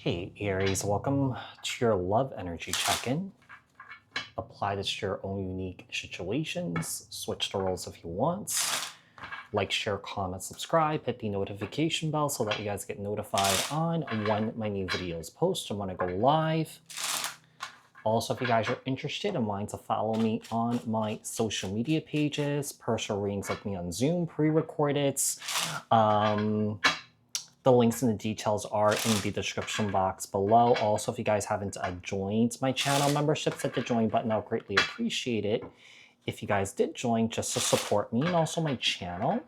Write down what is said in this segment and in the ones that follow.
Hey Aries, welcome to your love energy check-in. Apply this to your own unique situations. Switch the roles if you want. Like, share, comment, subscribe, hit the notification bell so that you guys get notified on when my new videos post and when I go live. Also, if you guys are interested and wanting to follow me on my social media pages, personal readings like me on Zoom, pre-recorded, the links and the details are in the description box below. Also, if you guys haven't joined my channel memberships, hit the join button. I'll greatly appreciate it if you guys did join just to support me and also my channel.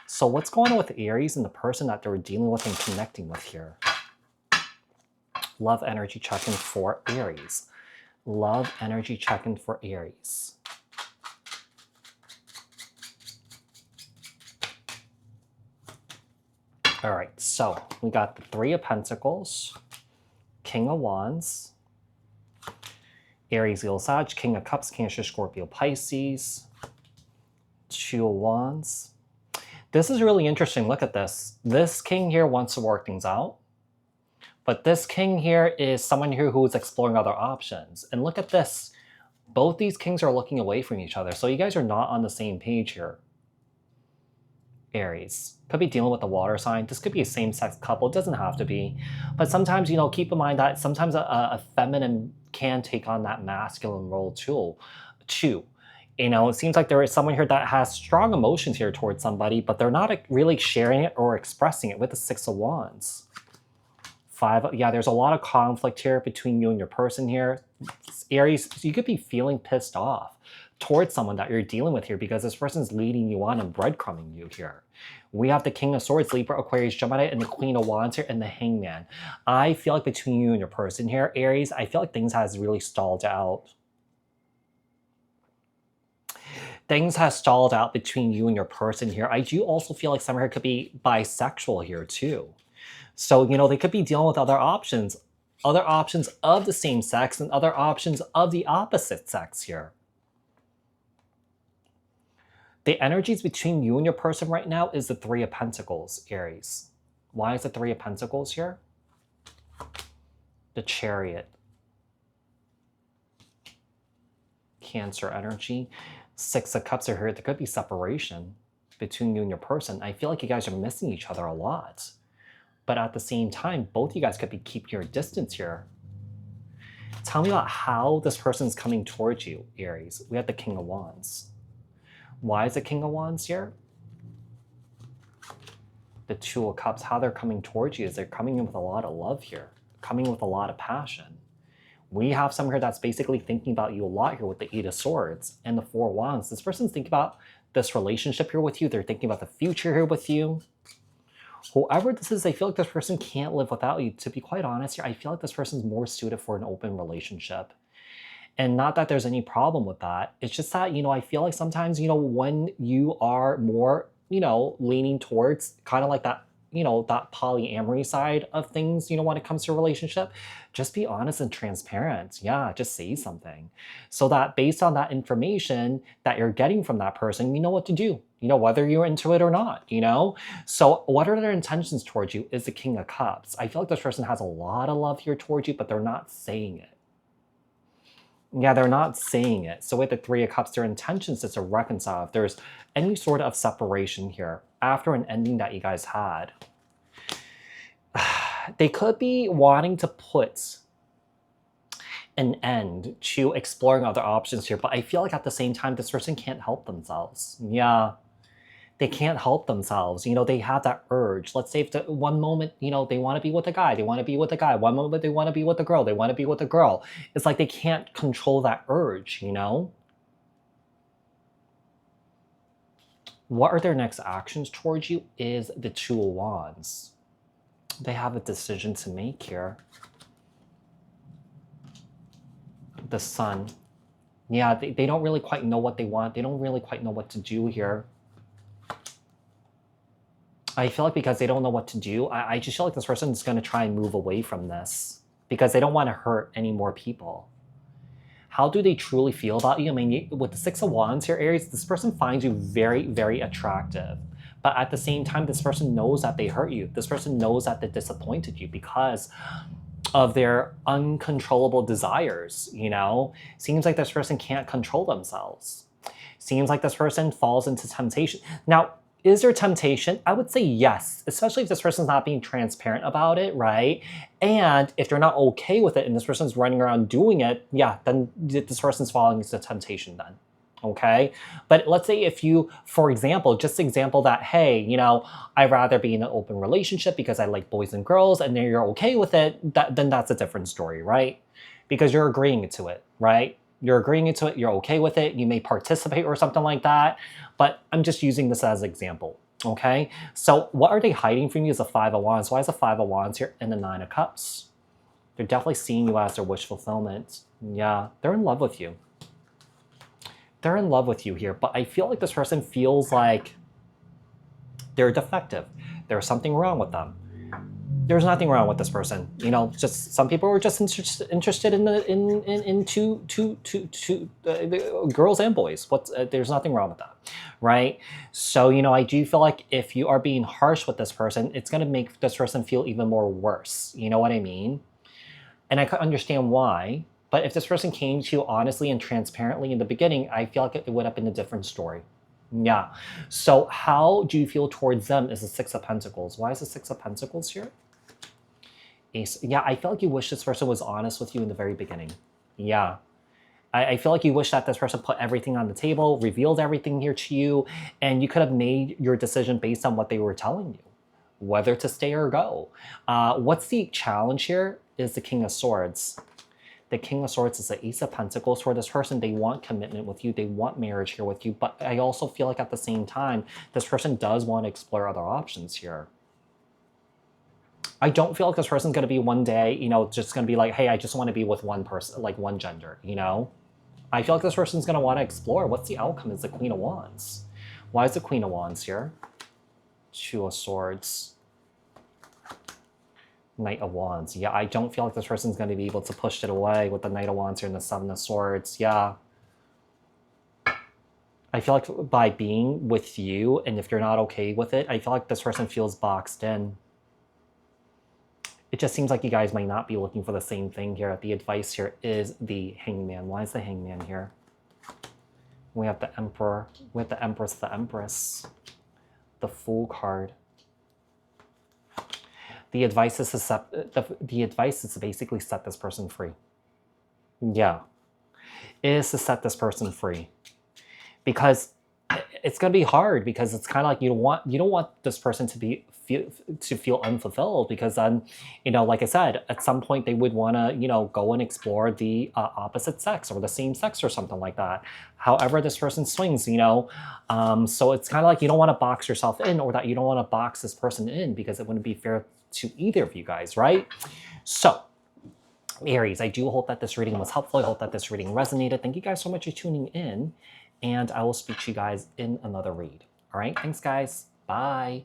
So what's going on with Aries and the person that they're dealing with and connecting with here? Love energy check-in for Aries. Love energy check-in for Aries. All right, so we got the Three of Pentacles, King of Wands, Aries, Leo, Sag, King of Cups, Cancer, Scorpio, Pisces, Two of Wands. This is really interesting. Look at this. This king here wants to work things out, but this king here is someone here who is exploring other options. And look at this. Both these kings are looking away from each other. So you guys are not on the same page here. Aries. Could be dealing with a water sign. This could be a same-sex couple. It doesn't have to be. But sometimes, keep in mind that sometimes a feminine can take on that masculine role too. It seems like there is someone here that has strong emotions here towards somebody, but they're not really sharing it or expressing it with the Six of Wands. There's a lot of conflict here between you and your person here. Aries, you could be feeling pissed off towards someone that you're dealing with here because this person's leading you on and breadcrumbing you here. We have the King of Swords, Libra, Aquarius, Gemini, and the Queen of Wands here, and the Hangman. I feel like between you and your person here, Aries, I feel like things has really stalled out. Things have stalled out between you and your person here. I do also feel like someone here could be bisexual here too. So, they could be dealing with other options of the same sex and other options of the opposite sex here. The energies between you and your person right now is the Three of Pentacles, Aries. Why is the Three of Pentacles here? The Chariot. Cancer energy. Six of Cups are here. There could be separation between you and your person. I feel like you guys are missing each other a lot. But at the same time, both of you guys could be keeping your distance here. Tell me about how this person's coming towards you, Aries. We have the King of Wands. Why is the King of Wands here? The Two of Cups, how they're coming towards you is they're coming in with a lot of love here, coming with a lot of passion. We have someone here that's basically thinking about you a lot here with the Eight of Swords and the Four of Wands. This person's thinking about this relationship here with you. They're thinking about the future here with you. Whoever this is, I feel like this person can't live without you. To be quite honest here, I feel like this person's more suited for an open relationship. And not that there's any problem with that. It's just that, I feel like sometimes, when you are more, leaning towards kind of like that, that polyamory side of things, when it comes to a relationship, just be honest and transparent. Yeah, just say something. So that based on that information that you're getting from that person, you know what to do, whether you're into it or not, So what are their intentions towards you is the King of Cups. I feel like this person has a lot of love here towards you, but they're not saying it. Yeah, they're not saying it. So with the Three of Cups, their intentions is to reconcile. If there's any sort of separation here after an ending that you guys had, they could be wanting to put an end to exploring other options here. But I feel like at the same time, this person can't help themselves. Yeah, they can't help themselves. They have that urge. Let's say if one moment, they want to be with a guy, they want to be with a guy. One moment they want to be with a girl, they want to be with a girl. It's like they can't control that urge, What are their next actions towards you is the Two of Wands. They have a decision to make here. The Sun. Yeah, they don't really quite know what they want. They don't really quite know what to do here. I feel like because they don't know what to do, I just feel like this person is going to try and move away from this because they don't want to hurt any more people. How do they truly feel about you? I mean, with the Six of Wands here, Aries, this person finds you very, very attractive. But at the same time, this person knows that they hurt you. This person knows that they disappointed you because of their uncontrollable desires, you know? Seems like this person can't control themselves. Seems like this person falls into temptation. Now, is there temptation? I would say yes, especially if this person's not being transparent about it, right? And if they're not okay with it and this person's running around doing it, yeah, then this person's falling into temptation then. Okay. But let's say if you, for example, just example that, hey, you know, I'd rather be in an open relationship because I like boys and girls and then you're okay with it, then that's a different story, right? Because you're agreeing to it, right? You're agreeing to it, you're okay with it, you may participate or something like that, but I'm just using this as an example, okay? So what are they hiding from you is the Five of Wands. Why is the Five of Wands here and the Nine of Cups? They're definitely seeing you as their wish fulfillment. Yeah, they're in love with you. They're in love with you here, but I feel like this person feels like they're defective. There's something wrong with them. There's nothing wrong with this person. You know, just some people are just interested in girls and boys. There's nothing wrong with that, right? So, you know, I do feel like if you are being harsh with this person, it's going to make this person feel even more worse. You know what I mean? And I could understand why. But if this person came to you honestly and transparently in the beginning, I feel like it would have been a different story. Yeah. So how do you feel towards them is the Six of Pentacles. Why is the Six of Pentacles here? Ace. Yeah, I feel like you wish this person was honest with you in the very beginning. Yeah. I feel like you wish that this person put everything on the table, revealed everything here to you, and you could have made your decision based on what they were telling you, whether to stay or go. What's the challenge here is the King of Swords. The King of Swords is the Ace of Pentacles. For this person, they want commitment with you. They want marriage here with you. But I also feel like at the same time, this person does want to explore other options here. I don't feel like this person's going to be one day, you know, just going to be like, hey, I just want to be with one person, like one gender, you know? I feel like this person's going to want to explore. What's the outcome is the Queen of Wands. Why is the Queen of Wands here? Two of Swords. Knight of Wands. Yeah, I don't feel like this person's going to be able to push it away with the Knight of Wands here and the Seven of Swords. Yeah. I feel like by being with you, and if you're not okay with it, I feel like this person feels boxed in. It just seems like you guys might not be looking for the same thing here. The advice here is the Hangman. Why is the Hangman here? We have the Emperor. We have the Empress, the Empress. The Fool card. The advice is to basically set this person free. Yeah. It is to set this person free. Because it's going to be hard, because it's kind of like you don't want this person to feel unfulfilled, because then, you know, like I said, at some point they would want to, you know, go and explore the opposite sex or the same sex or something like that. However this person swings, you know. So it's kind of like you don't want to box yourself in, or that you don't want to box this person in, because it wouldn't be fair to either of you guys, right? So, Aries, I do hope that this reading was helpful. I hope that this reading resonated. Thank you guys so much for tuning in, and I will speak to you guys in another read. All right, thanks guys. Bye.